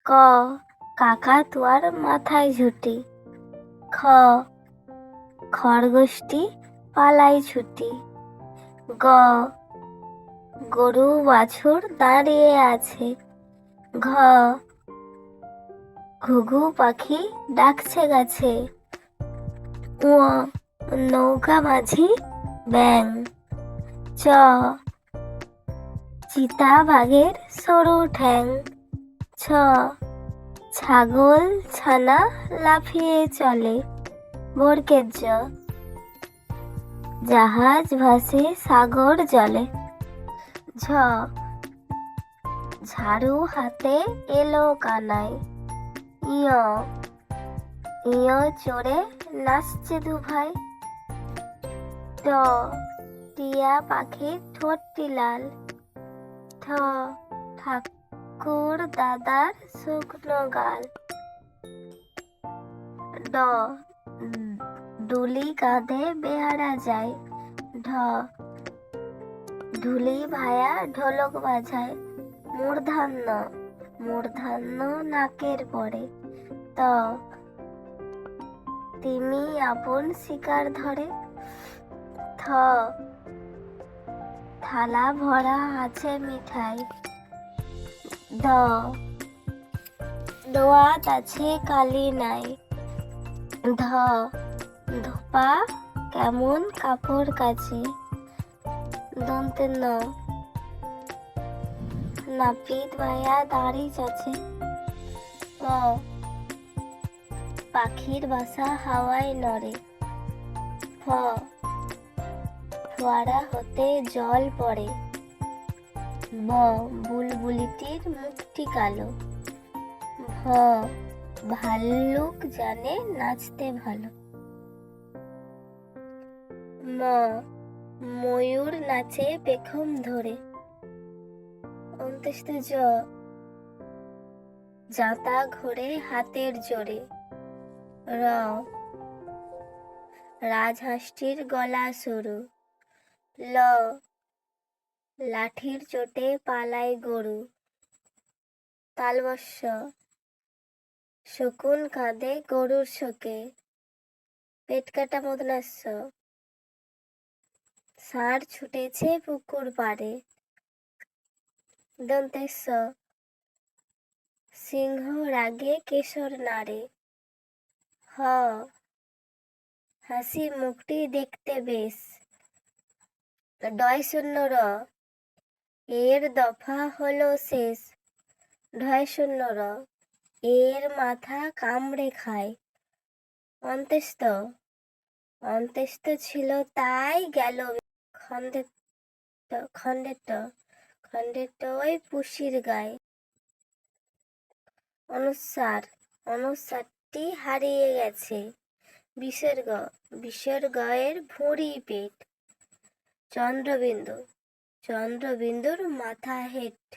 ক, কাকাতুয়ার মাথায় ঝুঁটি। খ, খরগোশটি পালায় ছুটি। গ, গরু বাছুর দাঁড়িয়ে আছে। ঘ, ঘুঘু পাখি ডাকছে গাছে। ঙ, নৌকা মাঝি ব্যাং। চ, চিতা বাঘের সরু ঠ্যাং। ছ, ছাগল ছানা লাফিয়ে চলে। বর্গের জ, জাহাজ ভাসে সাগর জলে। ঝ, ঝাড়ু হাতে এলো কানাই। ইয়, ইয় চড়ে নাচছে দুভাই। ট, টিয়া পাখির ঠোঁটটি লাল। ঠ, ঠাকুর দাদার শুকনো গাল। ড, ডুলি কাঁধে বেহারা যায়। ঢ, ঢুলি ভায়া ঢোলক বাজায়। মূর্ধান্য, মূর্ধান্য নাকের পরে। ত, তিমি আপন শিকার ধরে। থ, থালা ভরা আছে মিঠাই। দ, দোয়াত আছে কালি নাই। ধ, ধোপা কেমন কাপড় কাচে। দন্তে ন, নাপিত ভাইয়া দাড়ি চাচে। প, পাখির বাসা হাওয়ায় নড়ে। ফ, ফোয়ারা হতে জল পড়ে। ব, বুলবুলিটির মুখটি কালো। ভ, ভাল্লুক জানে নাচতে ভালো। ম, ময়ূর নাচে পেখম ধরে। অন্ত্যেষ্ঠ জ, জাঁতা ঘোরে হাতের জোরে। র, রাজহাঁসটির গলা সরু। ল, লাঠির চোটে পালায় গরু। তালবস্য, শকুন কাঁদে গরুর শোকে। পেট কাটা মদনাস্য, ষাঁড় ছুটেছে পুকুর পাড়ে। দন্তেশ্ব, সিংহ রাগে কেশর নাড়ে। হ, হাসি মুখটি দেখতে বেশ। ডয় শূন্য র, এর দফা হলো শেষ। ঢয় শূন্য র, এর মাথা কামড়ে খায়। অন্ত্যেষ্ঠ, অন্ত্যেষ্ঠ ছিল তাই গেল। খণ্ডের খণ্ডের ট, খণ্ডের ট ওই পুষির গায়ে। অনুস্বার, অনুস্বারটি হারিয়ে গেছে। বিসর্গ, বিসর্গের ভুঁড়ি পেট। চন্দ্রবিন্দু, চন্দ্রবিন্দুর মাথা হেট।